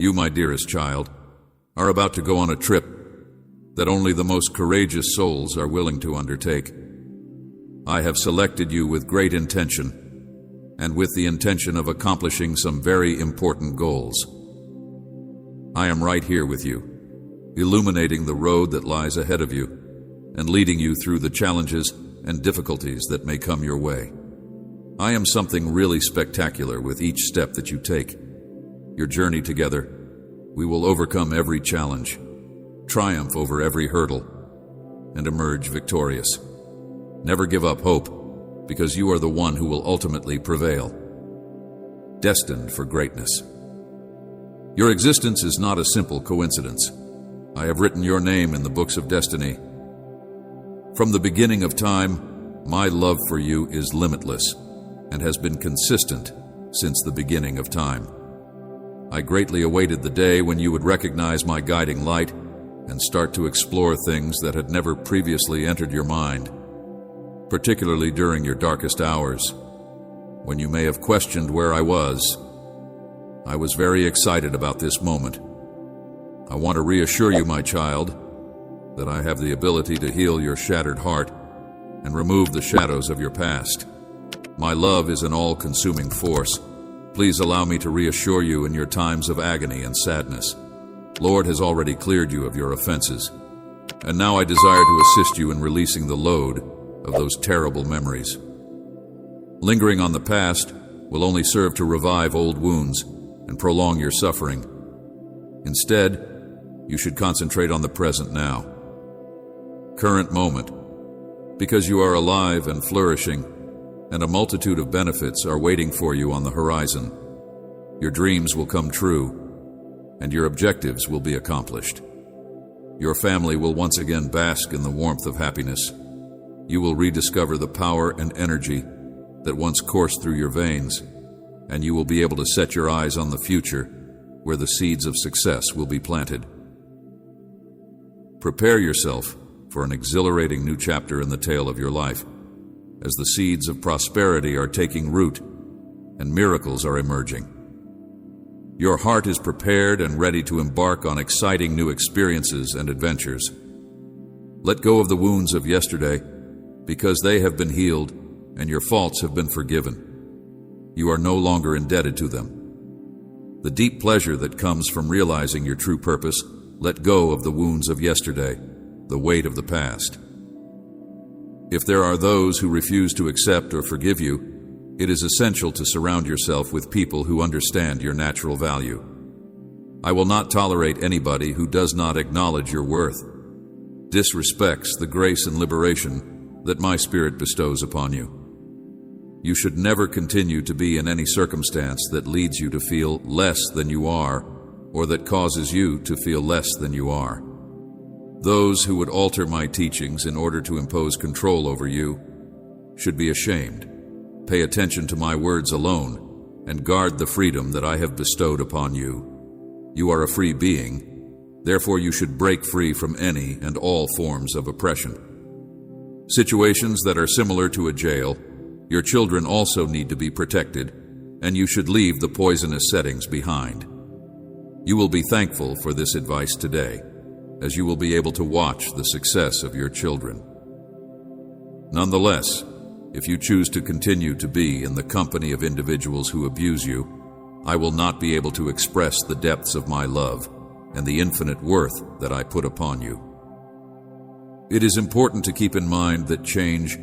You, my dearest child, are about to go on a trip that only the most courageous souls are willing to undertake. I have selected you with great intention, and with the intention of accomplishing some very important goals. I am right here with you, illuminating the road that lies ahead of you, and leading you through the challenges and difficulties that may come your way. I am something really spectacular with each step that you take. Your journey together, we will overcome every challenge, triumph over every hurdle, and emerge victorious. Never give up hope, because you are the one who will ultimately prevail. Destined for greatness. Your existence is not a simple coincidence. I have written your name in the books of destiny. From the beginning of time, my love for you is limitless and has been consistent since the beginning of time. I greatly awaited the day when you would recognize my guiding light and start to explore things that had never previously entered your mind, particularly during your darkest hours, when you may have questioned where I was. I was very excited about this moment. I want to reassure you, my child, that I have the ability to heal your shattered heart and remove the shadows of your past. My love is an all-consuming force. Please allow me to reassure you in your times of agony and sadness. Lord has already cleared you of your offenses, and now I desire to assist you in releasing the load of those terrible memories. Lingering on the past will only serve to revive old wounds and prolong your suffering. Instead, you should concentrate on the present now. Current moment, because you are alive and flourishing, and a multitude of benefits are waiting for you on the horizon. Your dreams will come true, and your objectives will be accomplished. Your family will once again bask in the warmth of happiness. You will rediscover the power and energy that once coursed through your veins, and you will be able to set your eyes on the future where the seeds of success will be planted. Prepare yourself for an exhilarating new chapter in the tale of your life, as the seeds of prosperity are taking root and miracles are emerging. Your heart is prepared and ready to embark on exciting new experiences and adventures. Let go of the wounds of yesterday, because they have been healed and your faults have been forgiven. You are no longer indebted to them. The deep pleasure that comes from realizing your true purpose, let go of the wounds of yesterday, the weight of the past. If there are those who refuse to accept or forgive you, it is essential to surround yourself with people who understand your natural value. I will not tolerate anybody who does not acknowledge your worth, disrespects the grace and liberation that my Spirit bestows upon you. You should never continue to be in any circumstance that leads you to feel less than you are, or that causes you to feel less than you are. Those who would alter my teachings in order to impose control over you should be ashamed. Pay attention to my words alone and guard the freedom that I have bestowed upon you. You are a free being, therefore you should break free from any and all forms of oppression. Situations that are similar to a jail, your children also need to be protected, and you should leave the poisonous settings behind. You will be thankful for this advice today, as you will be able to watch the success of your children. Nonetheless, if you choose to continue to be in the company of individuals who abuse you, I will not be able to express the depths of my love and the infinite worth that I put upon you. It is important to keep in mind that change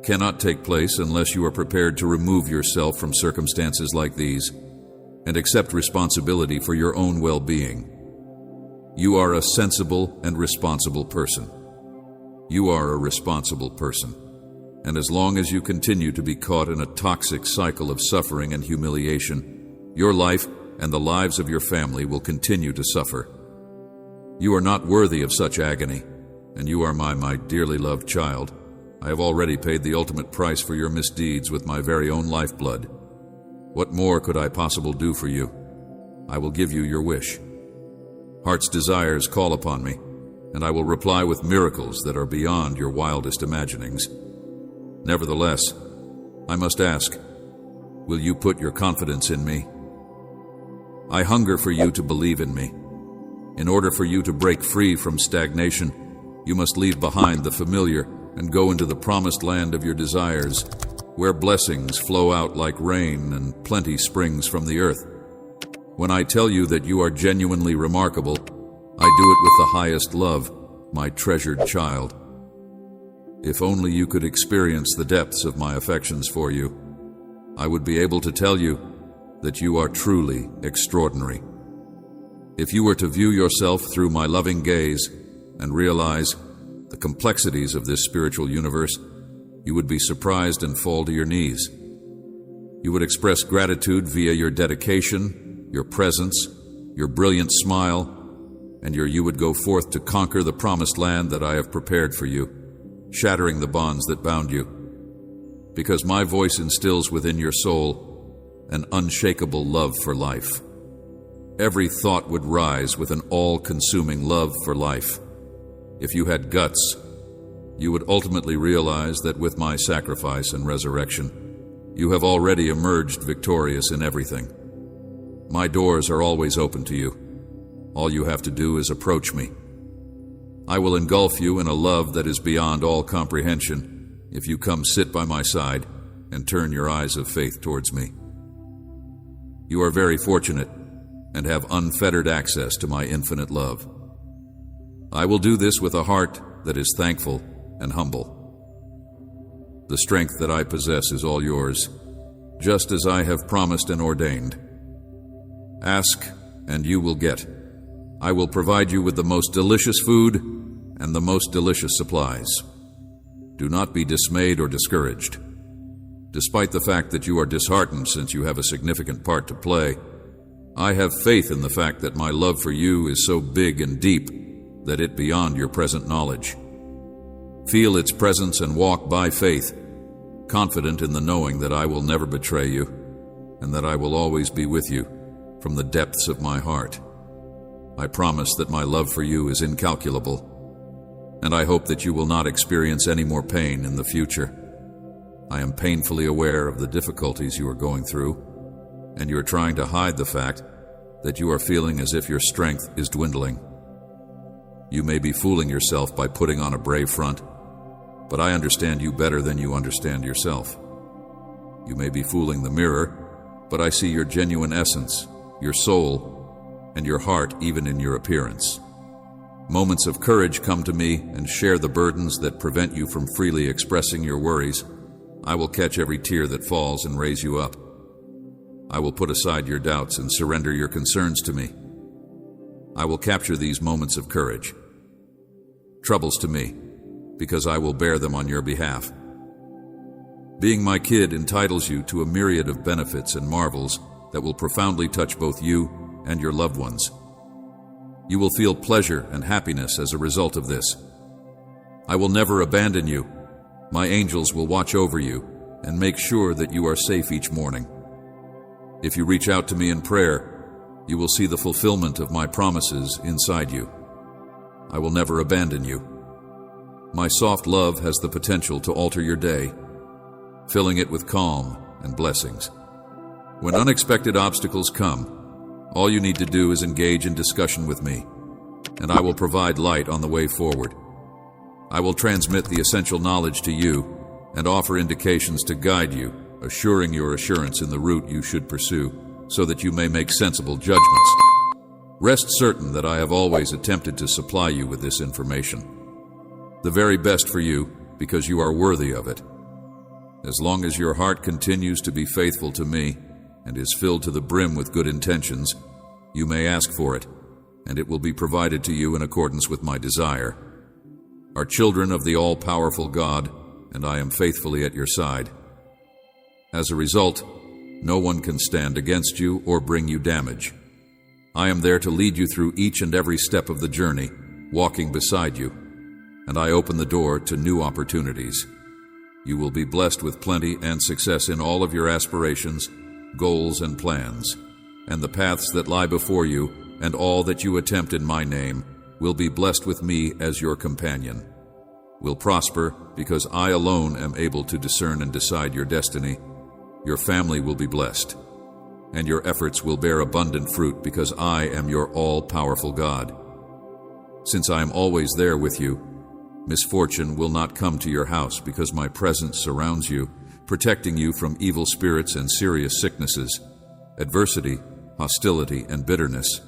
cannot take place unless you are prepared to remove yourself from circumstances like these and accept responsibility for your own well-being. You are a sensible and responsible person. You are a responsible person. And as long as you continue to be caught in a toxic cycle of suffering and humiliation, your life and the lives of your family will continue to suffer. You are not worthy of such agony, and you are my dearly loved child. I have already paid the ultimate price for your misdeeds with my very own lifeblood. What more could I possibly do for you? I will give you your wish. Heart's desires call upon me, and I will reply with miracles that are beyond your wildest imaginings. Nevertheless, I must ask, will you put your confidence in me? I hunger for you to believe in me. In order for you to break free from stagnation, you must leave behind the familiar and go into the promised land of your desires, where blessings flow out like rain and plenty springs from the earth. When I tell you that you are genuinely remarkable, I do it with the highest love, my treasured child. If only you could experience the depths of my affections for you, I would be able to tell you that you are truly extraordinary. If you were to view yourself through my loving gaze and realize the complexities of this spiritual universe, you would be surprised and fall to your knees. You would express gratitude via your dedication, your presence, your brilliant smile, and you would go forth to conquer the promised land that I have prepared for you, shattering the bonds that bound you. Because my voice instills within your soul an unshakable love for life. Every thought would rise with an all-consuming love for life. If you had guts, you would ultimately realize that with my sacrifice and resurrection, you have already emerged victorious in everything. My doors are always open to you. All you have to do is approach me. I will engulf you in a love that is beyond all comprehension if you come sit by my side and turn your eyes of faith towards me. You are very fortunate and have unfettered access to my infinite love. I will do this with a heart that is thankful and humble. The strength that I possess is all yours, just as I have promised and ordained. Ask, and you will get. I will provide you with the most delicious food and the most delicious supplies. Do not be dismayed or discouraged. Despite the fact that you are disheartened since you have a significant part to play, I have faith in the fact that my love for you is so big and deep that it beyond your present knowledge. Feel its presence and walk by faith, confident in the knowing that I will never betray you and that I will always be with you from the depths of my heart. I promise that my love for you is incalculable, and I hope that you will not experience any more pain in the future. I am painfully aware of the difficulties you are going through, and you are trying to hide the fact that you are feeling as if your strength is dwindling. You may be fooling yourself by putting on a brave front, but I understand you better than you understand yourself. You may be fooling the mirror, but I see your genuine essence, your soul, and your heart even in your appearance. Moments of courage come to me and share the burdens that prevent you from freely expressing your worries. I will catch every tear that falls and raise you up. I will put aside your doubts and surrender your concerns to me. I will capture these moments of courage. Troubles to me, because I will bear them on your behalf. Being my kid entitles you to a myriad of benefits and marvels that will profoundly touch both you and your loved ones. You will feel pleasure and happiness as a result of this. I will never abandon you. My angels will watch over you and make sure that you are safe each morning. If you reach out to me in prayer, you will see the fulfillment of my promises inside you. I will never abandon you. My soft love has the potential to alter your day, filling it with calm and blessings. When unexpected obstacles come, all you need to do is engage in discussion with me, and I will provide light on the way forward. I will transmit the essential knowledge to you and offer indications to guide you, assuring your assurance in the route you should pursue, so that you may make sensible judgments. Rest certain that I have always attempted to supply you with this information. The very best for you, because you are worthy of it. As long as your heart continues to be faithful to me and is filled to the brim with good intentions, you may ask for it, and it will be provided to you in accordance with my desire. Are children of the all-powerful God, and I am faithfully at your side. As a result, no one can stand against you or bring you damage. I am there to lead you through each and every step of the journey, walking beside you, and I open the door to new opportunities. You will be blessed with plenty and success in all of your aspirations, goals, and plans, and the paths that lie before you and all that you attempt in my name will be blessed with me as your companion. Will prosper because I alone am able to discern and decide your destiny. Your family will be blessed. and your efforts will bear abundant fruit because I am your all-powerful God. Since I am always there with you, misfortune will not come to your house because my presence surrounds you, protecting you from evil spirits and serious sicknesses, adversity, hostility, and bitterness.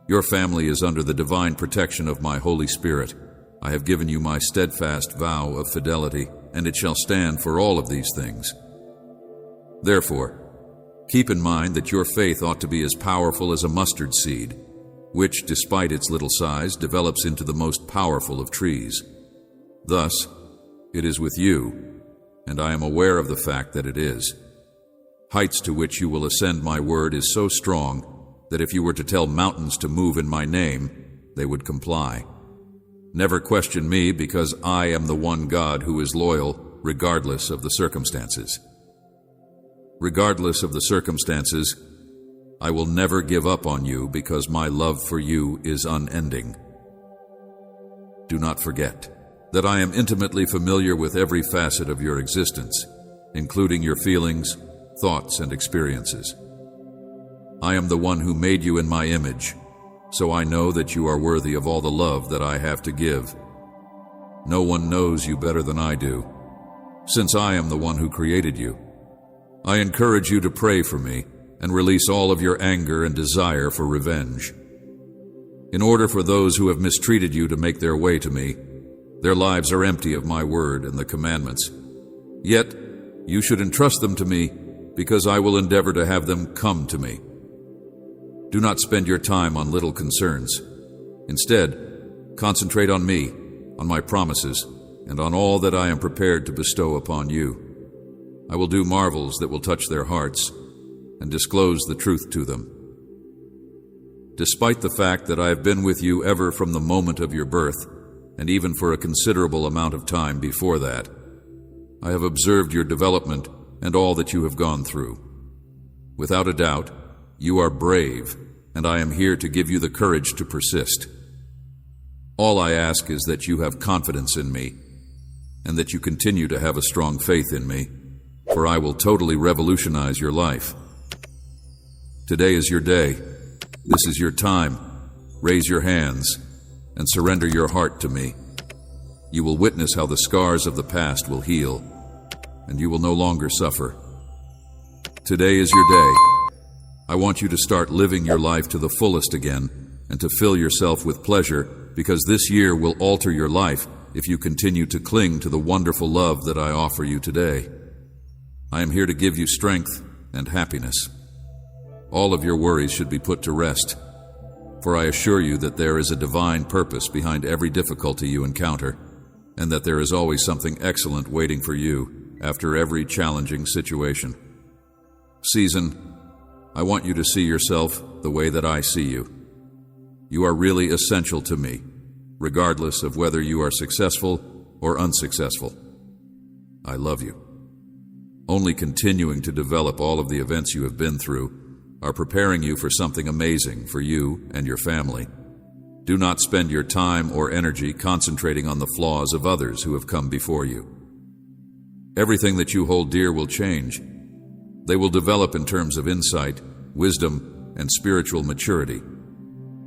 Your family is under the divine protection of my Holy Spirit. I have given you my steadfast vow of fidelity, and it shall stand for all of these things. Therefore, keep in mind that your faith ought to be as powerful as a mustard seed, which, despite its little size, develops into the most powerful of trees. Thus, it is with you, and I am aware of the fact that it is. Heights to which you will ascend my word is so strong that if you were to tell mountains to move in my name, they would comply. Never question me, because I am the one God who is loyal regardless of the circumstances. Regardless of the circumstances, I will never give up on you because my love for you is unending. Do not forget that I am intimately familiar with every facet of your existence, including your feelings, thoughts, and experiences. I am the one who made you in my image, so I know that you are worthy of all the love that I have to give. No one knows you better than I do, since I am the one who created you. I encourage you to pray for me and release all of your anger and desire for revenge. In order for those who have mistreated you to make their way to me, their lives are empty of my word and the commandments. Yet, you should entrust them to me because I will endeavor to have them come to me. Do not spend your time on little concerns. Instead, concentrate on me, on my promises, and on all that I am prepared to bestow upon you. I will do marvels that will touch their hearts and disclose the truth to them. Despite the fact that I have been with you ever from the moment of your birth, and even for a considerable amount of time before that, I have observed your development and all that you have gone through. Without a doubt, you are brave, and I am here to give you the courage to persist. All I ask is that you have confidence in me, and that you continue to have a strong faith in me, for I will totally revolutionize your life. Today is your day. This is your time. Raise your hands and surrender your heart to me. You will witness how the scars of the past will heal, and you will no longer suffer. Today is your day. I want you to start living your life to the fullest again and to fill yourself with pleasure, because this year will alter your life if you continue to cling to the wonderful love that I offer you today. I am here to give you strength and happiness. All of your worries should be put to rest, for I assure you that there is a divine purpose behind every difficulty you encounter, and that there is always something excellent waiting for you after every challenging situation. Season, I want you to see yourself the way that I see you. You are really essential to me, regardless of whether you are successful or unsuccessful. I love you. Only continuing to develop all of the events you have been through are preparing you for something amazing for you and your family. Do not spend your time or energy concentrating on the flaws of others who have come before you. Everything that you hold dear will change. They will develop in terms of insight, wisdom, and spiritual maturity.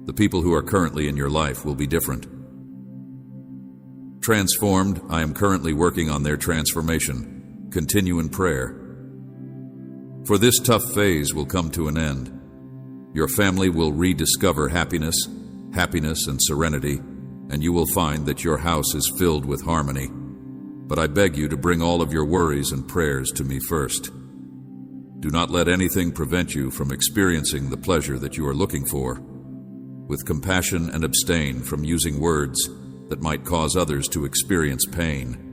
The people who are currently in your life will be different. Transformed, I am currently working on their transformation. Continue in prayer. For this tough phase will come to an end. Your family will rediscover happiness and serenity, and you will find that your house is filled with harmony. But I beg you to bring all of your worries and prayers to me first. Do not let anything prevent you from experiencing the pleasure that you are looking for. With compassion, and abstain from using words that might cause others to experience pain.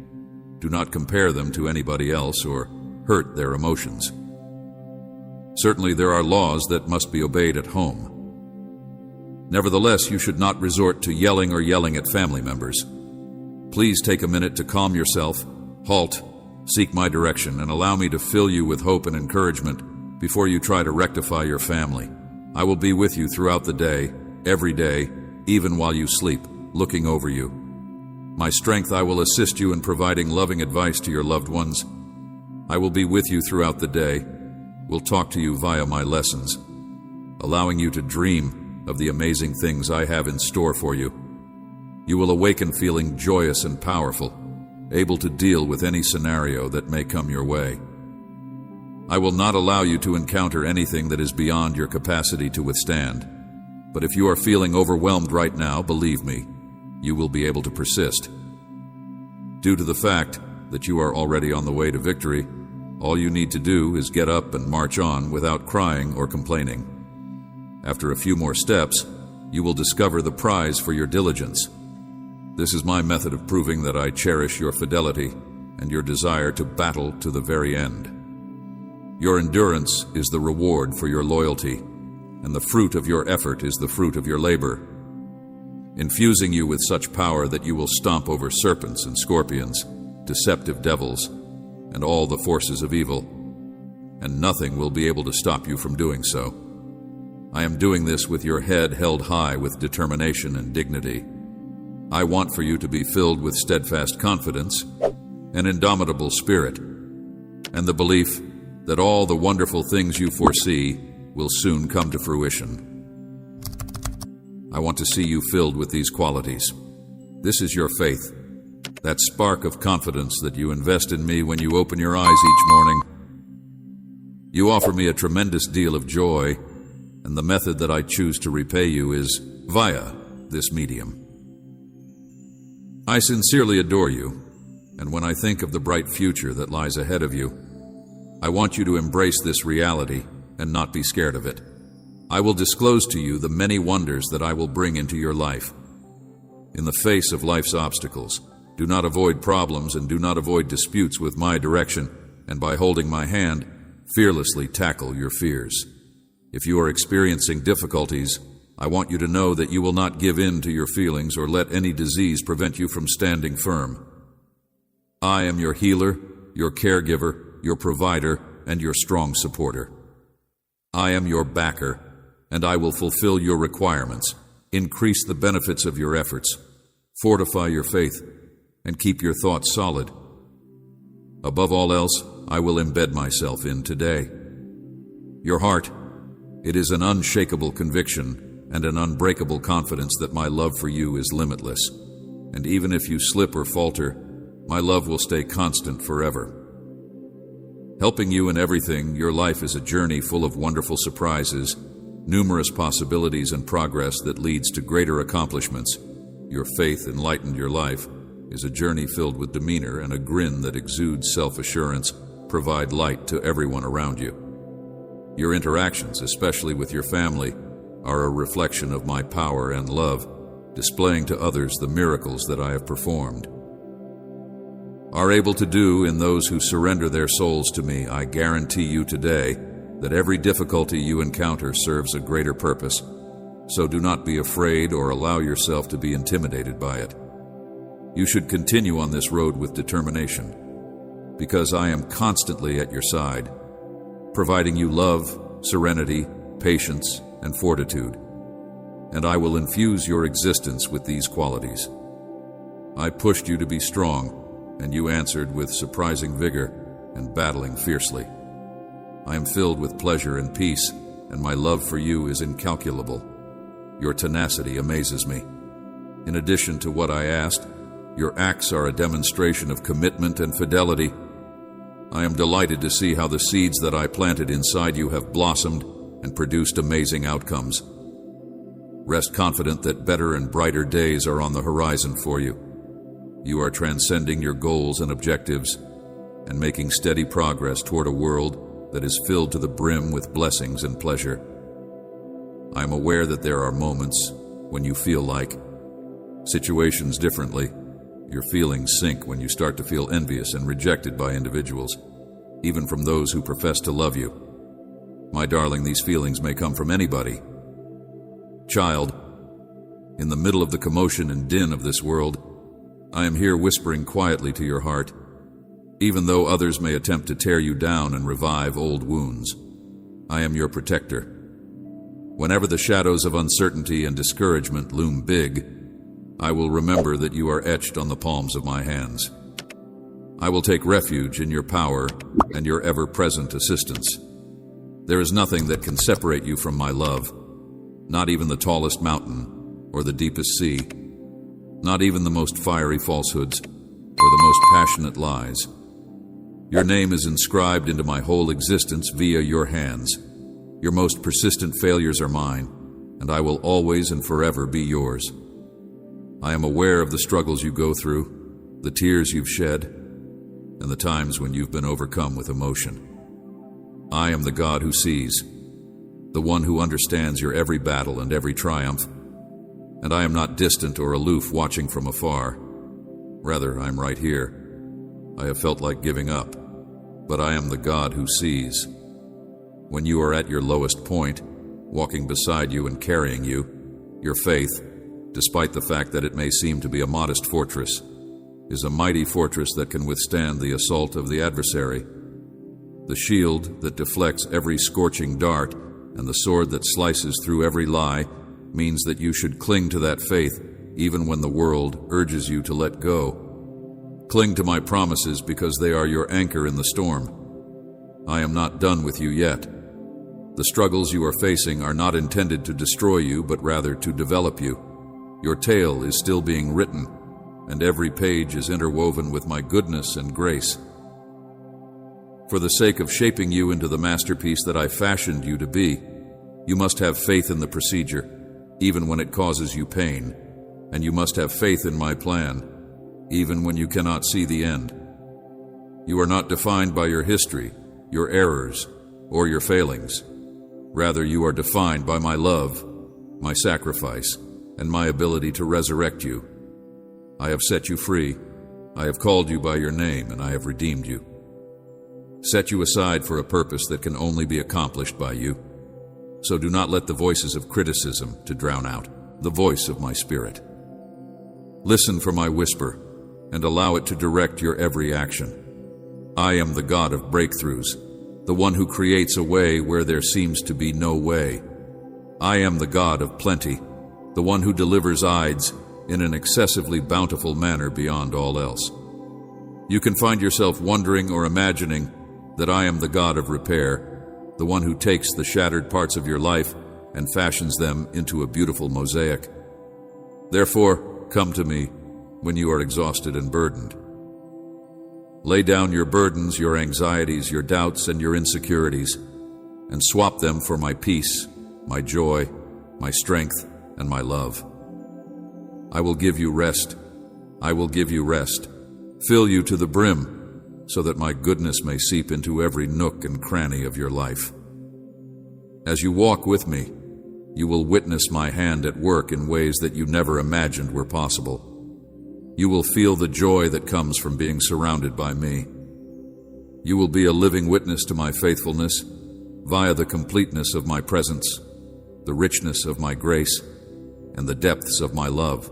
Do not compare them to anybody else or hurt their emotions. Certainly there are laws that must be obeyed at home. Nevertheless, you should not resort to yelling or yelling at family members. Please take a minute to calm yourself, halt, seek my direction, and allow me to fill you with hope and encouragement before you try to rectify your family. I will be with you throughout the day, every day, even while you sleep, looking over you. My strength, I will assist you in providing loving advice to your loved ones. I will be with you throughout the day, will talk to you via my lessons, allowing you to dream of the amazing things I have in store for you. You will awaken feeling joyous and powerful, able to deal with any scenario that may come your way. I will not allow you to encounter anything that is beyond your capacity to withstand. But if you are feeling overwhelmed right now, believe me, you will be able to persist. Due to the fact that you are already on the way to victory, all you need to do is get up and march on without crying or complaining. After a few more steps, you will discover the prize for your diligence. This is my method of proving that I cherish your fidelity and your desire to battle to the very end. Your endurance is the reward for your loyalty, and the fruit of your effort is the fruit of your labor, infusing you with such power that you will stomp over serpents and scorpions, deceptive devils, and all the forces of evil, and nothing will be able to stop you from doing so. I am doing this with your head held high with determination and dignity. I want for you to be filled with steadfast confidence, an indomitable spirit, and the belief that all the wonderful things you foresee will soon come to fruition. I want to see you filled with these qualities. This is your faith, that spark of confidence that you invest in me when you open your eyes each morning. You offer me a tremendous deal of joy, and the method that I choose to repay you is via this medium. I sincerely adore you, and when I think of the bright future that lies ahead of you, I want you to embrace this reality and not be scared of it. I will disclose to you the many wonders that I will bring into your life. In the face of life's obstacles, do not avoid problems and do not avoid disputes with my direction, and by holding my hand, fearlessly tackle your fears. If you are experiencing difficulties, I want you to know that you will not give in to your feelings or let any disease prevent you from standing firm. I am your healer, your caregiver, your provider, and your strong supporter. I am your backer, and I will fulfill your requirements, increase the benefits of your efforts, fortify your faith, and keep your thoughts solid. Above all else, I will embed myself in today. Your heart, it is an unshakable conviction and an unbreakable confidence that my love for you is limitless. And even if you slip or falter, my love will stay constant forever. Helping you in everything, your life is a journey full of wonderful surprises, numerous possibilities and progress that leads to greater accomplishments. Your faith enlightened your life is a journey filled with demeanor and a grin that exudes self-assurance, provide light to everyone around you. Your interactions, especially with your family, are a reflection of my power and love, displaying to others the miracles that I have performed. Are able to do in those who surrender their souls to me. I guarantee you today that every difficulty you encounter serves a greater purpose, so do not be afraid or allow yourself to be intimidated by it. You should continue on this road with determination, because I am constantly at your side, providing you love, serenity, patience, and fortitude, and I will infuse your existence with these qualities. I pushed you to be strong, and you answered with surprising vigor and battling fiercely. I am filled with pleasure and peace, and my love for you is incalculable. Your tenacity amazes me. In addition to what I asked, your acts are a demonstration of commitment and fidelity. I am delighted to see how the seeds that I planted inside you have blossomed and produced amazing outcomes. Rest confident that better and brighter days are on the horizon for you. You are transcending your goals and objectives and making steady progress toward a world that is filled to the brim with blessings and pleasure. I am aware that there are moments when you feel like situations differently. Your feelings sink when you start to feel envious and rejected by individuals, even from those who profess to love you. My darling, these feelings may come from anybody. Child, in the middle of the commotion and din of this world, I am here whispering quietly to your heart, even though others may attempt to tear you down and revive old wounds. I am your protector. Whenever the shadows of uncertainty and discouragement loom big, I will remember that you are etched on the palms of my hands. I will take refuge in your power and your ever-present assistance. There is nothing that can separate you from my love, not even the tallest mountain or the deepest sea, not even the most fiery falsehoods or the most passionate lies. Your name is inscribed into my whole existence via your hands. Your most persistent failures are mine, and I will always and forever be yours. I am aware of the struggles you go through, the tears you've shed, and the times when you've been overcome with emotion. I am the God who sees, the one who understands your every battle and every triumph, and I am not distant or aloof watching from afar. Rather, I'm right here. I have felt like giving up, but I am the God who sees. When you are at your lowest point, walking beside you and carrying you, your faith, despite the fact that it may seem to be a modest fortress, is a mighty fortress that can withstand the assault of the adversary. The shield that deflects every scorching dart and the sword that slices through every lie means that you should cling to that faith even when the world urges you to let go. Cling to my promises because they are your anchor in the storm. I am not done with you yet. The struggles you are facing are not intended to destroy you, but rather to develop you. Your tale is still being written, and every page is interwoven with my goodness and grace. For the sake of shaping you into the masterpiece that I fashioned you to be, you must have faith in the procedure, even when it causes you pain, and you must have faith in my plan, even when you cannot see the end. You are not defined by your history, your errors, or your failings. Rather, you are defined by my love, my sacrifice, and my ability to resurrect you. I have set you free. I have called you by your name, and I have redeemed you. Set you aside for a purpose that can only be accomplished by you. So do not let the voices of criticism to drown out the voice of my spirit. Listen for my whisper and allow it to direct your every action. I am the God of breakthroughs, the one who creates a way where there seems to be no way. I am the God of plenty, the one who delivers ides in an excessively bountiful manner beyond all else. You can find yourself wondering or imagining that I am the God of repair, the one who takes the shattered parts of your life and fashions them into a beautiful mosaic. Therefore, come to me when you are exhausted and burdened. Lay down your burdens, your anxieties, your doubts, and your insecurities, and swap them for my peace, my joy, my strength, and my love. I will give you rest. I will give you rest. Fill you to the brim, so that my goodness may seep into every nook and cranny of your life. As you walk with me, you will witness my hand at work in ways that you never imagined were possible. You will feel the joy that comes from being surrounded by me. You will be a living witness to my faithfulness via the completeness of my presence, the richness of my grace, and the depths of my love.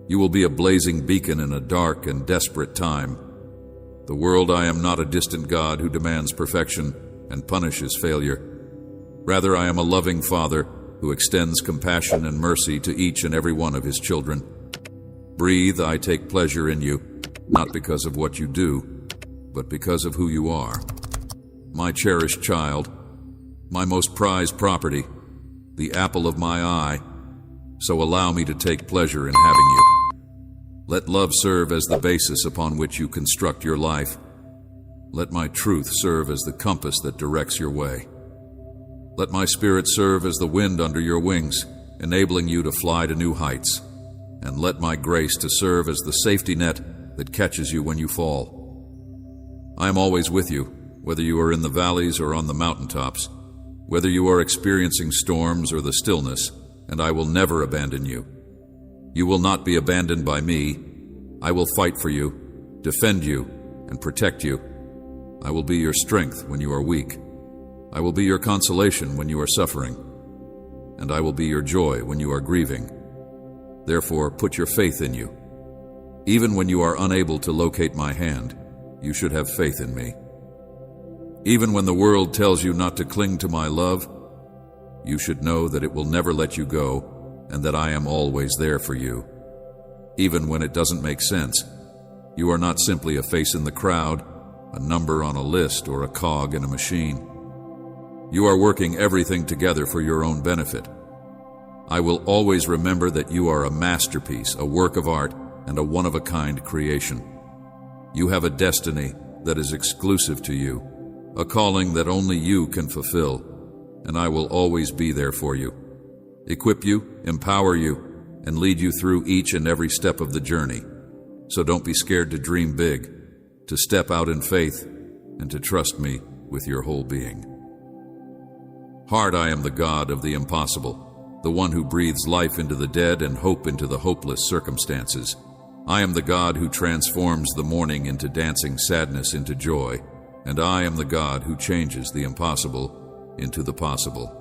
You will be a blazing beacon in a dark and desperate time. The world, I am not a distant God who demands perfection and punishes failure. Rather, I am a loving Father who extends compassion and mercy to each and every one of his children. Breathe, I take pleasure in you, not because of what you do, but because of who you are. My cherished child, my most prized property, the apple of my eye, so allow me to take pleasure in having you. Let love serve as the basis upon which you construct your life. Let my truth serve as the compass that directs your way. Let my spirit serve as the wind under your wings, enabling you to fly to new heights. And let my grace to serve as the safety net that catches you when you fall. I am always with you, whether you are in the valleys or on the mountaintops, whether you are experiencing storms or the stillness, and I will never abandon you. You will not be abandoned by me. I will fight for you, defend you, and protect you. I will be your strength when you are weak. I will be your consolation when you are suffering. And I will be your joy when you are grieving. Therefore, put your faith in you. Even when you are unable to locate my hand, you should have faith in me. Even when the world tells you not to cling to my love, you should know that it will never let you go, and that I am always there for you. Even when it doesn't make sense, you are not simply a face in the crowd, a number on a list, or a cog in a machine. You are working everything together for your own benefit. I will always remember that you are a masterpiece, a work of art, and a one-of-a-kind creation. You have a destiny that is exclusive to you, a calling that only you can fulfill, and I will always be there for you, equip you, empower you, and lead you through each and every step of the journey. So don't be scared to dream big, to step out in faith, and to trust me with your whole being. Heart, I am the God of the impossible, the one who breathes life into the dead and hope into the hopeless circumstances. I am the God who transforms the mourning into dancing, sadness into joy, and I am the God who changes the impossible into the possible.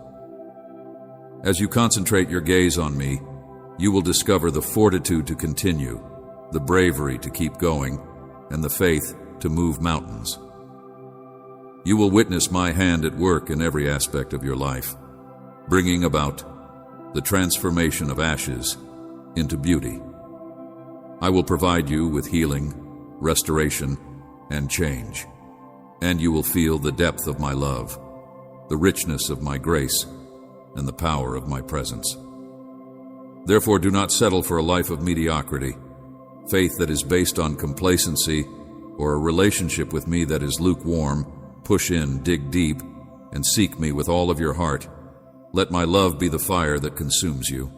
As you concentrate your gaze on me, you will discover the fortitude to continue, the bravery to keep going, and the faith to move mountains. You will witness my hand at work in every aspect of your life, bringing about the transformation of ashes into beauty. I will provide you with healing, restoration, and change, and you will feel the depth of my love, the richness of my grace, and the power of my presence. Therefore, do not settle for a life of mediocrity, faith that is based on complacency, or a relationship with me that is lukewarm. Push in, dig deep, and seek me with all of your heart. Let my love be the fire that consumes you,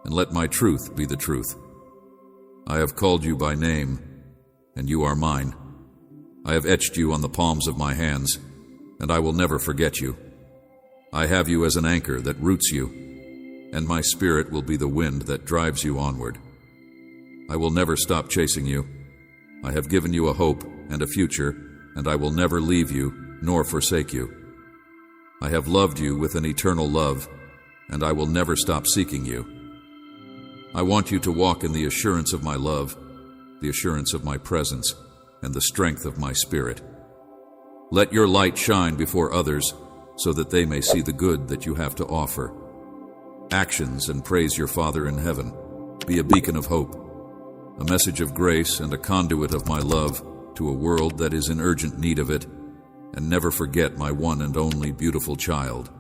and let my truth be the truth. I have called you by name, and you are mine. I have etched you on the palms of my hands, and I will never forget you. I have you as an anchor that roots you, and my spirit will be the wind that drives you onward. I will never stop chasing you. I have given you a hope and a future, and I will never leave you nor forsake you. I have loved you with an eternal love, and I will never stop seeking you. I want you to walk in the assurance of my love, the assurance of my presence, and the strength of my spirit. Let your light shine before others so that they may see the good that you have to offer. Actions and praise your Father in heaven. Be a beacon of hope, a message of grace and a conduit of my love to a world that is in urgent need of it, and never forget my one and only beautiful child,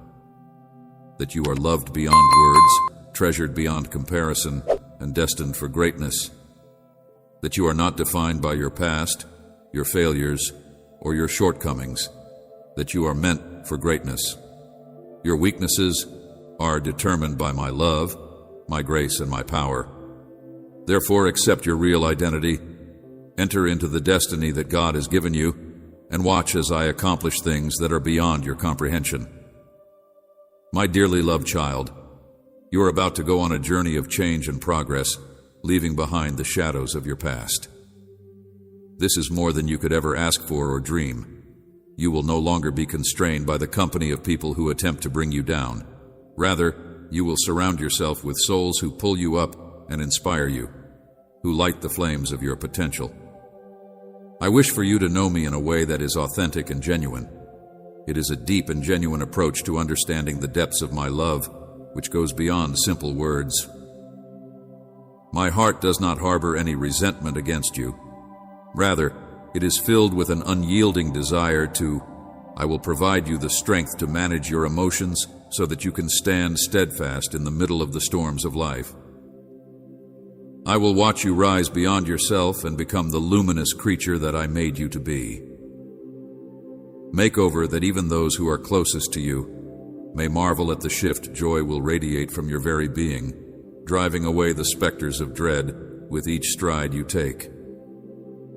that you are loved beyond words, treasured beyond comparison, and destined for greatness, that you are not defined by your past, your failures, or your shortcomings, that you are meant for greatness. Your weaknesses are determined by my love, my grace, and my power. Therefore, accept your real identity, enter into the destiny that God has given you, and watch as I accomplish things that are beyond your comprehension. My dearly loved child, you are about to go on a journey of change and progress, leaving behind the shadows of your past. This is more than you could ever ask for or dream. You will no longer be constrained by the company of people who attempt to bring you down. Rather, you will surround yourself with souls who pull you up and inspire you, who light the flames of your potential. I wish for you to know me in a way that is authentic and genuine. It is a deep and genuine approach to understanding the depths of my love, which goes beyond simple words. My heart does not harbor any resentment against you. Rather, it is filled with an unyielding desire to, I will provide you the strength to manage your emotions so that you can stand steadfast in the middle of the storms of life. I will watch you rise beyond yourself and become the luminous creature that I made you to be. Makeover that even those who are closest to you may marvel at the shift joy will radiate from your very being, driving away the specters of dread with each stride you take.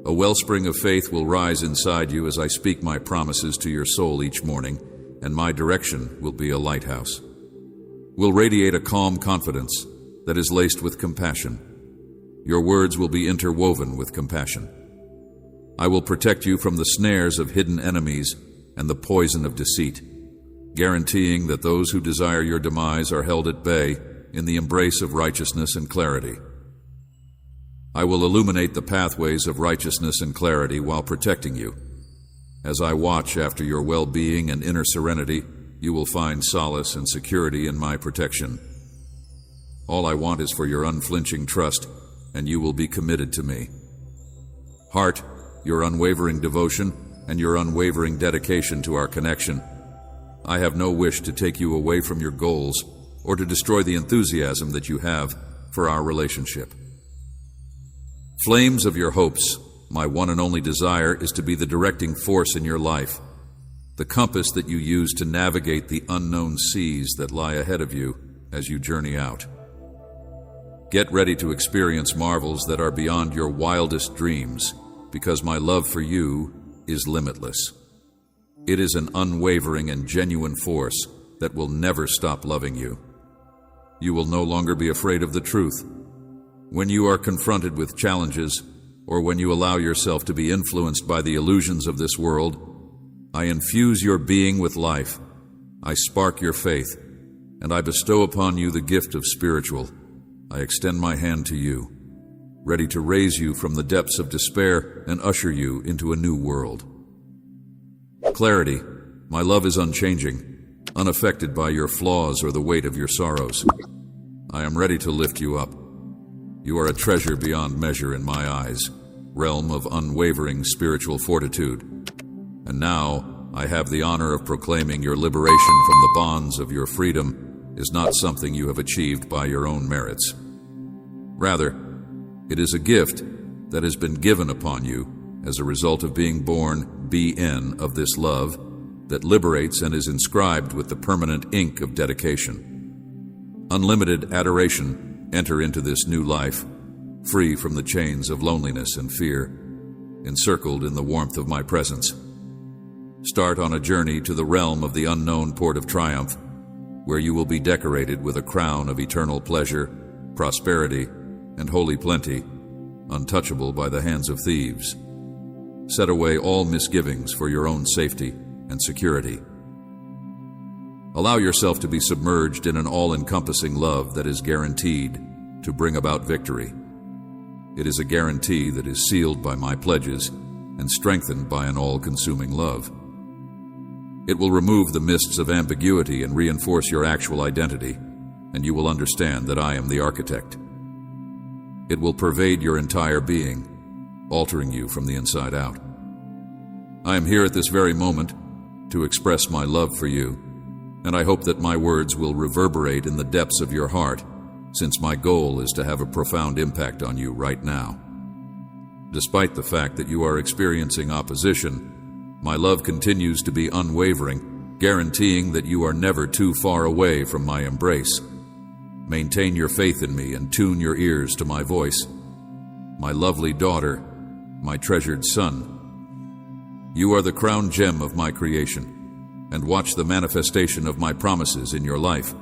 A wellspring of faith will rise inside you as I speak my promises to your soul each morning, and my direction will be a lighthouse. Will radiate a calm confidence that is laced with compassion. Your words will be interwoven with compassion. I will protect you from the snares of hidden enemies and the poison of deceit, guaranteeing that those who desire your demise are held at bay in the embrace of righteousness and clarity. I will illuminate the pathways of righteousness and clarity while protecting you. As I watch after your well-being and inner serenity, you will find solace and security in my protection. All I want is for your unflinching trust, and you will be committed to me. Heart, your unwavering devotion and your unwavering dedication to our connection I have no wish to take you away from your goals or to destroy the enthusiasm that you have for our relationship. Flames of your hopes, my one and only desire is to be the directing force in your life, the compass that you use to navigate the unknown seas that lie ahead of you as you journey out. Get ready to experience marvels that are beyond your wildest dreams, because my love for you is limitless. It is an unwavering and genuine force that will never stop loving you. You will no longer be afraid of the truth. When you are confronted with challenges, or when you allow yourself to be influenced by the illusions of this world, I infuse your being with life. I spark your faith, and I bestow upon you the gift of spiritual. I extend my hand to you, ready to raise you from the depths of despair and usher you into a new world. Clarity, my love is unchanging, unaffected by your flaws or the weight of your sorrows. I am ready to lift you up. You are a treasure beyond measure in my eyes, realm of unwavering spiritual fortitude. And now I have the honor of proclaiming your liberation from the bonds of your freedom is not something you have achieved by your own merits. Rather, it is a gift that has been given upon you as a result of being born BN of this love that liberates and is inscribed with the permanent ink of dedication. Unlimited adoration, enter into this new life, free from the chains of loneliness and fear, encircled in the warmth of my presence. Start on a journey to the realm of the unknown port of triumph, where you will be decorated with a crown of eternal pleasure, prosperity, and holy plenty, untouchable by the hands of thieves. Set away all misgivings for your own safety and security. Allow yourself to be submerged in an all-encompassing love that is guaranteed to bring about victory. It is a guarantee that is sealed by my pledges and strengthened by an all-consuming love. It will remove the mists of ambiguity and reinforce your actual identity, and you will understand that I am the architect. It will pervade your entire being, altering you from the inside out. I am here at this very moment to express my love for you, and I hope that my words will reverberate in the depths of your heart, since my goal is to have a profound impact on you right now. Despite the fact that you are experiencing opposition, my love continues to be unwavering, guaranteeing that you are never too far away from my embrace. Maintain your faith in me and tune your ears to my voice. My lovely daughter, my treasured son, you are the crown gem of my creation, and watch the manifestation of my promises in your life.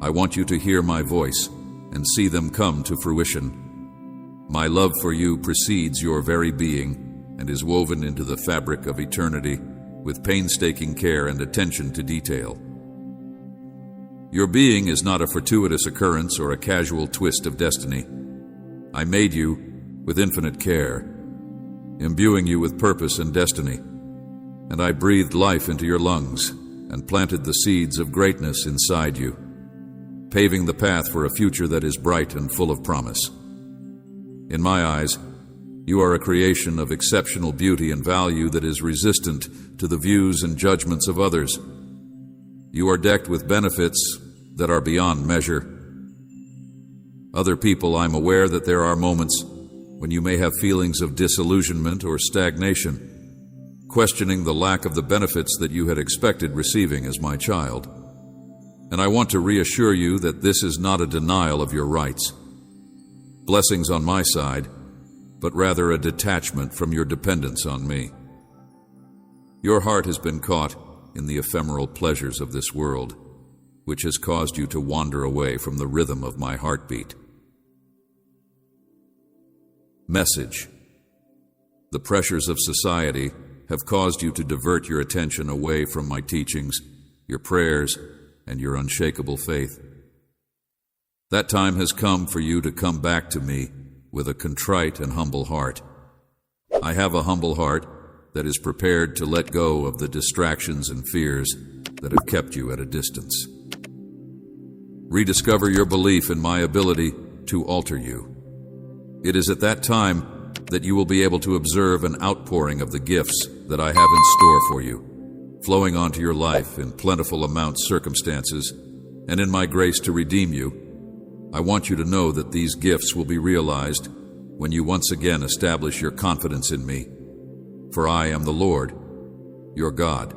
I want you to hear my voice and see them come to fruition. My love for you precedes your very being and is woven into the fabric of eternity with painstaking care and attention to detail. Your being is not a fortuitous occurrence or a casual twist of destiny. I made you with infinite care, imbuing you with purpose and destiny, and I breathed life into your lungs and planted the seeds of greatness inside you, paving the path for a future that is bright and full of promise. In my eyes, you are a creation of exceptional beauty and value that is resistant to the views and judgments of others. You are decked with benefits that are beyond measure. Other people, I'm aware that there are moments when you may have feelings of disillusionment or stagnation, questioning the lack of the benefits that you had expected receiving as my child. And I want to reassure you that this is not a denial of your rights, blessings on my side, but rather a detachment from your dependence on me. Your heart has been caught in the ephemeral pleasures of this world, which has caused you to wander away from the rhythm of my heartbeat. Message: the pressures of society have caused you to divert your attention away from my teachings, your prayers, and your unshakable faith. That time has come for you to come back to me with a contrite and humble heart. I have a humble heart that is prepared to let go of the distractions and fears that have kept you at a distance. Rediscover your belief in my ability to alter you. It is at that time that you will be able to observe an outpouring of the gifts that I have in store for you. flowing onto your life in plentiful amounts circumstances, and in my grace to redeem you, I want you to know that these gifts will be realized when you once again establish your confidence in me. For I am the Lord, your God.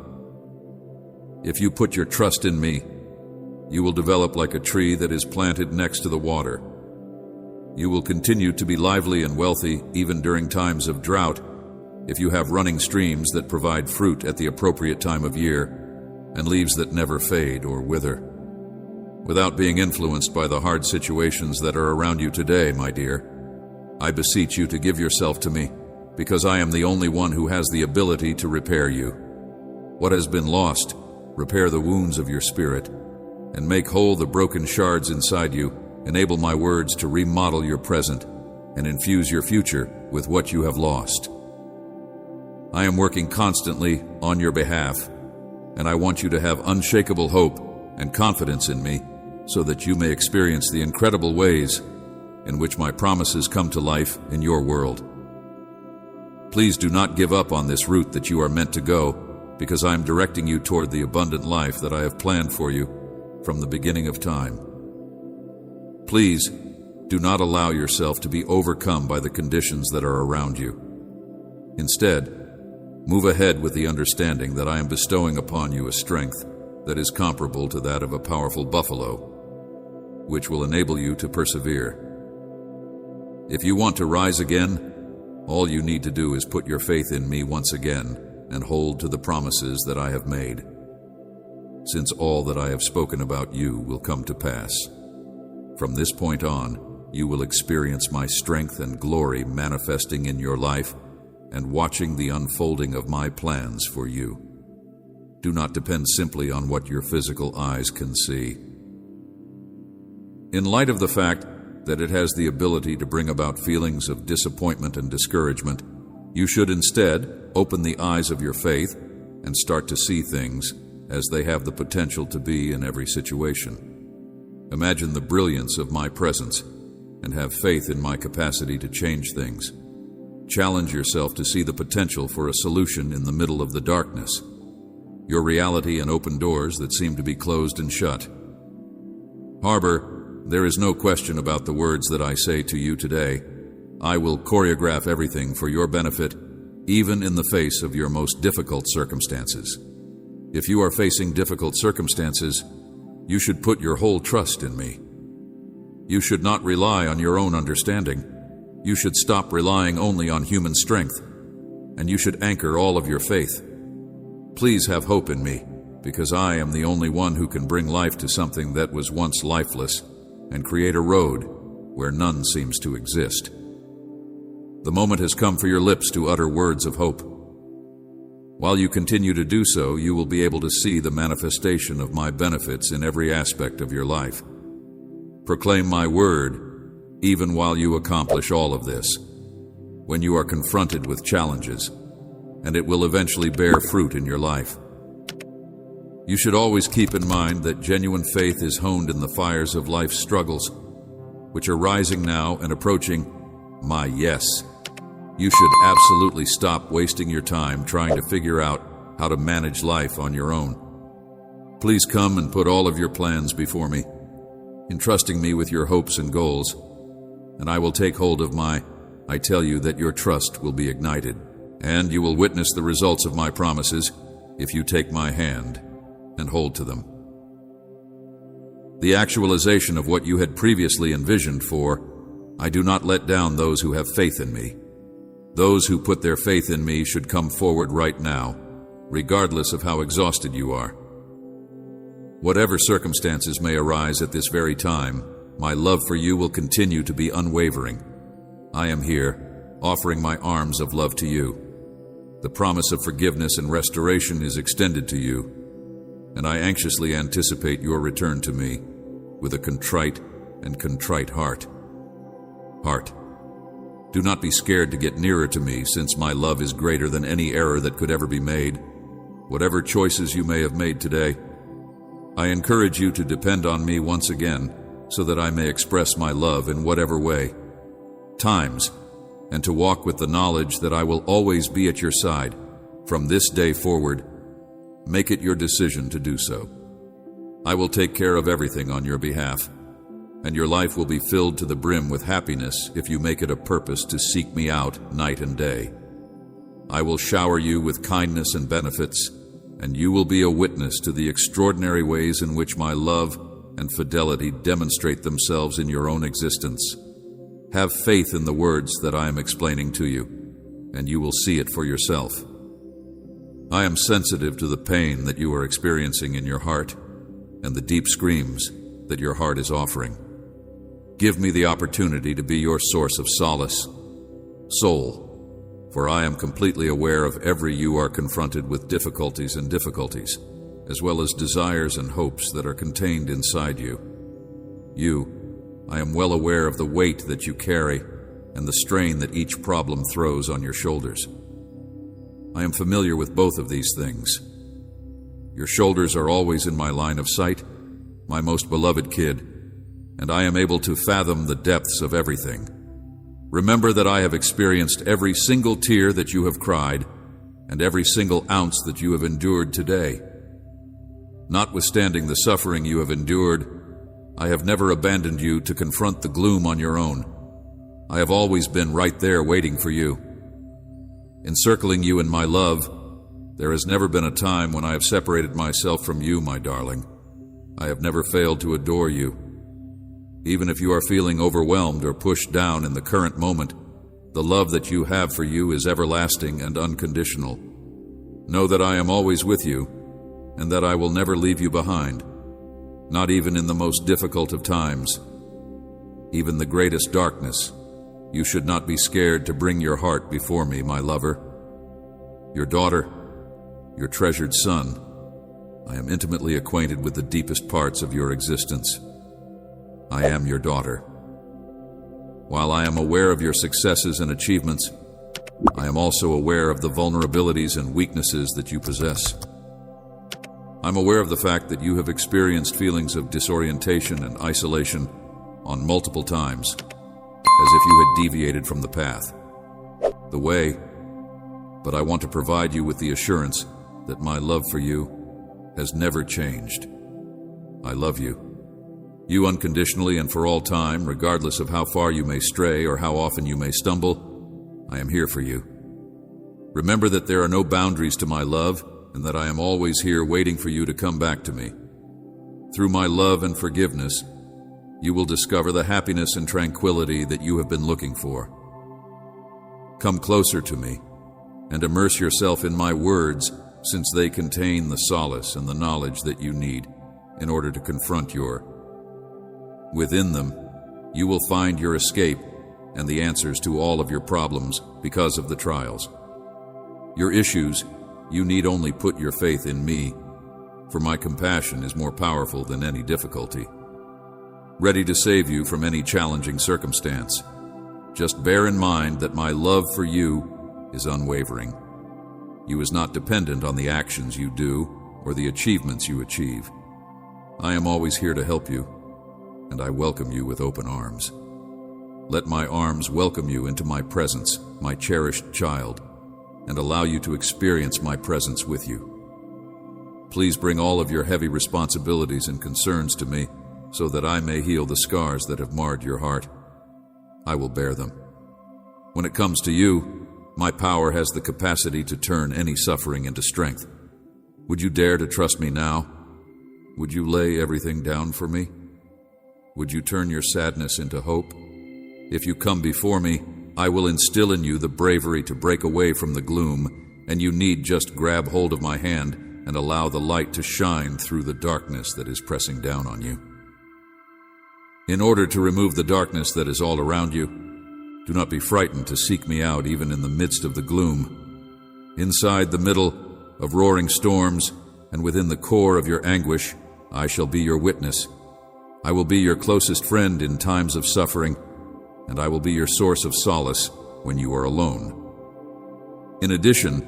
If you put your trust in me, you will develop like a tree that is planted next to the water. You will continue to be lively and wealthy even during times of drought if you have running streams that provide fruit at the appropriate time of year and leaves that never fade or wither. Without being influenced by the hard situations that are around you today, my dear, I beseech you to give yourself to me, because I am the only one who has the ability to repair you. What has been lost, repair the wounds of your spirit, and make whole the broken shards inside you. Enable my words to remodel your present and infuse your future with what you have lost. I am working constantly on your behalf, and I want you to have unshakable hope and confidence in me so that you may experience the incredible ways in which my promises come to life in your world. Please do not give up on this route that you are meant to go, because I am directing you toward the abundant life that I have planned for you from the beginning of time. Please do not allow yourself to be overcome by the conditions that are around you. Instead, move ahead with the understanding that I am bestowing upon you a strength that is comparable to that of a powerful buffalo, which will enable you to persevere. If you want to rise again, all you need to do is put your faith in me once again and hold to the promises that I have made, since all that I have spoken about you will come to pass. From this point on, you will experience my strength and glory manifesting in your life and watching the unfolding of my plans for you. Do not depend simply on what your physical eyes can see. In light of the fact that it has the ability to bring about feelings of disappointment and discouragement, you should instead open the eyes of your faith and start to see things as they have the potential to be in every situation. Imagine the brilliance of my presence and have faith in my capacity to change things. Challenge yourself to see the potential for a solution in the middle of the darkness, your reality and open doors that seem to be closed and shut. Harbor, there is no question about the words that I say to you today. I will choreograph everything for your benefit, even in the face of your most difficult circumstances. If you are facing difficult circumstances, you should put your whole trust in me. You should not rely on your own understanding. You should stop relying only on human strength, and you should anchor all of your faith. Please have hope in me, because I am the only one who can bring life to something that was once lifeless and create a road where none seems to exist. The moment has come for your lips to utter words of hope. While you continue to do so, you will be able to see the manifestation of my benefits in every aspect of your life. Proclaim my word, even while you accomplish all of this, when you are confronted with challenges, and it will eventually bear fruit in your life. You should always keep in mind that genuine faith is honed in the fires of life's struggles, which are rising now and approaching my yes. You should absolutely stop wasting your time trying to figure out how to manage life on your own. Please come and put all of your plans before me, entrusting me with your hopes and goals, and I will take hold of I tell you that your trust will be ignited, and you will witness the results of my promises if you take my hand and hold to them. The actualization of what you had previously envisioned for, I do not let down those who have faith in me. Those who put their faith in me should come forward right now, regardless of how exhausted you are. Whatever circumstances may arise at this very time, my love for you will continue to be unwavering. I am here, offering my arms of love to you. The promise of forgiveness and restoration is extended to you, and I anxiously anticipate your return to me with a contrite heart. Do not be scared to get nearer to me, since my love is greater than any error that could ever be made. Whatever choices you may have made today, I encourage you to depend on me once again, so that I may express my love in whatever way, times, and to walk with the knowledge that I will always be at your side from this day forward Make it your decision to do so. I will take care of everything on your behalf, and your life will be filled to the brim with happiness if you make it a purpose to seek me out night and day. I will shower you with kindness and benefits, and you will be a witness to the extraordinary ways in which my love and fidelity demonstrate themselves in your own existence. Have faith in the words that I am explaining to you, and you will see it for yourself. I am sensitive to the pain that you are experiencing in your heart and the deep screams that your heart is offering. Give me the opportunity to be your source of solace, soul, for I am completely aware of every you are confronted with difficulties, as well as desires and hopes that are contained inside you. I am well aware of the weight that you carry and the strain that each problem throws on your shoulders. I am familiar with both of these things. Your shoulders are always in my line of sight, my most beloved kid, and I am able to fathom the depths of everything. Remember that I have experienced every single tear that you have cried and every single ounce that you have endured today. Notwithstanding the suffering you have endured, I have never abandoned you to confront the gloom on your own. I have always been right there waiting for you. Encircling you in my love, there has never been a time when I have separated myself from you, my darling. I have never failed to adore you. Even if you are feeling overwhelmed or pushed down in the current moment, the love that you have for you is everlasting and unconditional. Know that I am always with you, and that I will never leave you behind, not even in the most difficult of times. Even the greatest darkness, you should not be scared to bring your heart before me, my lover. Your daughter, your treasured son, I am intimately acquainted with the deepest parts of your existence. I am your daughter. While I am aware of your successes and achievements, I am also aware of the vulnerabilities and weaknesses that you possess. I'm aware of the fact that you have experienced feelings of disorientation and isolation on multiple times, as if you had deviated from the path, the way, but I want to provide you with the assurance that my love for you has never changed. I love you. You unconditionally and for all time, regardless of how far you may stray or how often you may stumble. I am here for you. Remember that there are no boundaries to my love, and that I am always here waiting for you to come back to me. Through my love and forgiveness, you will discover the happiness and tranquility that you have been looking for. Come closer to me and immerse yourself in my words, since they contain the solace and the knowledge that you need in order to confront your. Within them, you will find your escape and the answers to all of your problems because of the trials. Your issues, you need only put your faith in me, for my compassion is more powerful than any difficulty. Ready to save you from any challenging circumstance. Just bear in mind that my love for you is unwavering. You is not dependent on the actions you do or the achievements you achieve. I am always here to help you, and I welcome you with open arms. Let my arms welcome you into my presence, my cherished child, and allow you to experience my presence with you. Please bring all of your heavy responsibilities and concerns to me so that I may heal the scars that have marred your heart. I will bear them. When it comes to you, my power has the capacity to turn any suffering into strength. Would you dare to trust me now? Would you lay everything down for me? Would you turn your sadness into hope? If you come before me, I will instill in you the bravery to break away from the gloom, and you need just grab hold of my hand and allow the light to shine through the darkness that is pressing down on you. In order to remove the darkness that is all around you, do not be frightened to seek me out even in the midst of the gloom. Inside the middle of roaring storms and within the core of your anguish, I shall be your witness. I will be your closest friend in times of suffering, and I will be your source of solace when you are alone. In addition,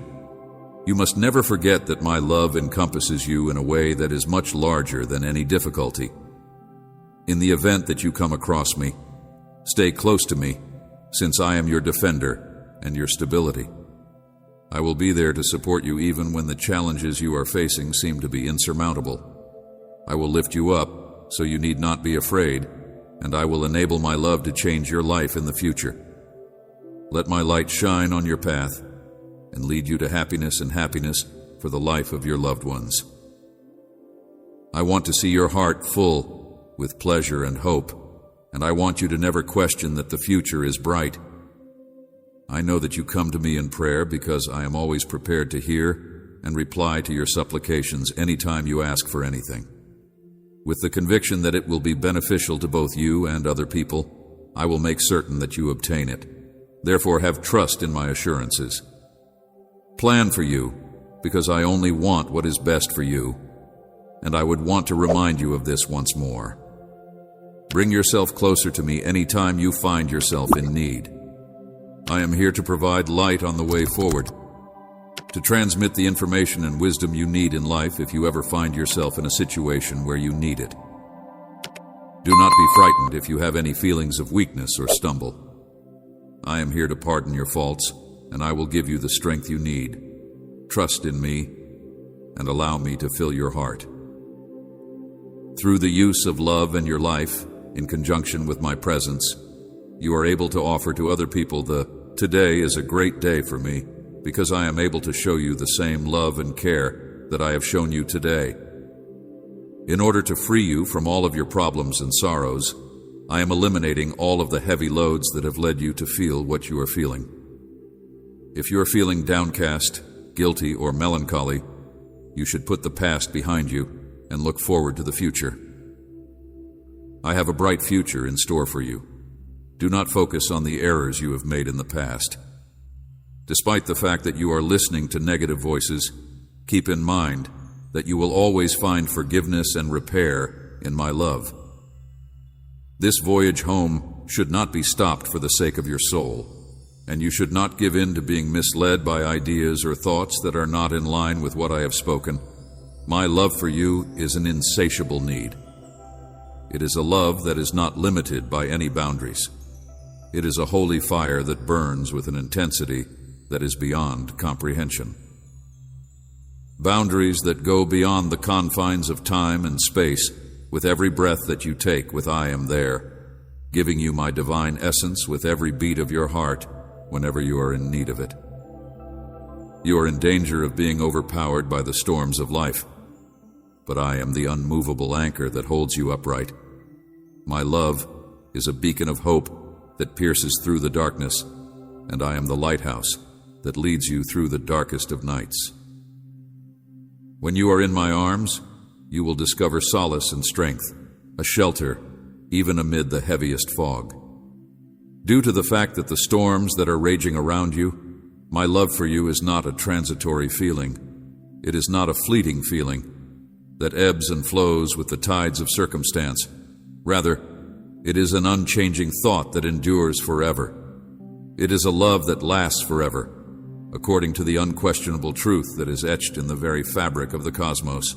you must never forget that my love encompasses you in a way that is much larger than any difficulty. In the event that you come across me, stay close to me, since I am your defender and your stability. I will be there to support you even when the challenges you are facing seem to be insurmountable. I will lift you up, so you need not be afraid, and I will enable my love to change your life in the future. Let my light shine on your path and lead you to happiness and happiness for the life of your loved ones. I want to see your heart full with pleasure and hope, and I want you to never question that the future is bright. I know that you come to me in prayer because I am always prepared to hear and reply to your supplications anytime you ask for anything. With the conviction that it will be beneficial to both you and other people, I will make certain that you obtain it. Therefore, have trust in my assurances. Plan for you, because I only want what is best for you, and I would want to remind you of this once more. Bring yourself closer to me anytime you find yourself in need. I am here to provide light on the way forward, to transmit the information and wisdom you need in life if you ever find yourself in a situation where you need it. Do not be frightened if you have any feelings of weakness or stumble. I am here to pardon your faults, and I will give you the strength you need. Trust in me, and allow me to fill your heart. Through the use of love in your life, in conjunction with my presence, you are able to offer to other people today is a great day for me, because I am able to show you the same love and care that I have shown you today. In order to free you from all of your problems and sorrows, I am eliminating all of the heavy loads that have led you to feel what you are feeling. If you are feeling downcast, guilty, or melancholy, you should put the past behind you and look forward to the future. I have a bright future in store for you. Do not focus on the errors you have made in the past. Despite the fact that you are listening to negative voices, keep in mind that you will always find forgiveness and repair in my love. This voyage home should not be stopped for the sake of your soul, and you should not give in to being misled by ideas or thoughts that are not in line with what I have spoken. My love for you is an insatiable need. It is a love that is not limited by any boundaries. It is a holy fire that burns with an intensity that is beyond comprehension. Boundaries that go beyond the confines of time and space. With every breath that you take, with I am there, giving you my divine essence with every beat of your heart whenever you are in need of it. You are in danger of being overpowered by the storms of life, but I am the unmovable anchor that holds you upright. My love is a beacon of hope that pierces through the darkness, and I am the lighthouse that leads you through the darkest of nights. When you are in my arms, you will discover solace and strength, a shelter even amid the heaviest fog. Due to the fact that the storms that are raging around you, my love for you is not a transitory feeling. It is not a fleeting feeling that ebbs and flows with the tides of circumstance. Rather, it is an unchanging thought that endures forever. It is a love that lasts forever, according to the unquestionable truth that is etched in the very fabric of the cosmos.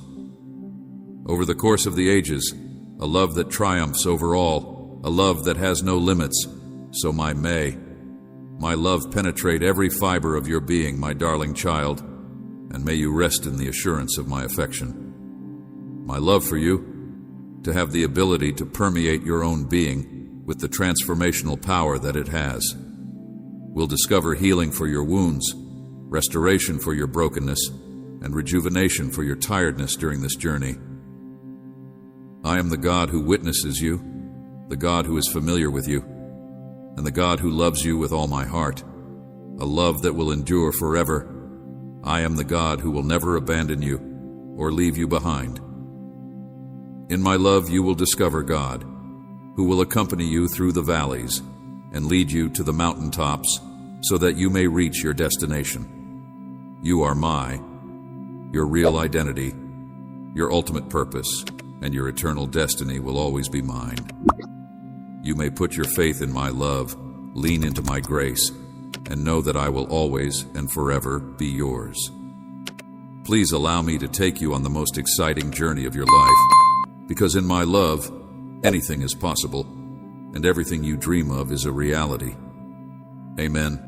Over the course of the ages, a love that triumphs over all, a love that has no limits, so my love penetrate every fiber of your being, my darling child, and may you rest in the assurance of my affection. My love for you, to have the ability to permeate your own being with the transformational power that it has, will discover healing for your wounds, restoration for your brokenness, and rejuvenation for your tiredness during this journey. I am the God who witnesses you, the God who is familiar with you, and the God who loves you with all my heart, a love that will endure forever. I am the God who will never abandon you or leave you behind. In my love you will discover God, who will accompany you through the valleys and lead you to the mountaintops so that you may reach your destination. You are your real identity, your ultimate purpose, and your eternal destiny will always be mine. You may put your faith in my love, lean into my grace, and know that I will always and forever be yours. Please allow me to take you on the most exciting journey of your life, because in my love, anything is possible, and everything you dream of is a reality. Amen.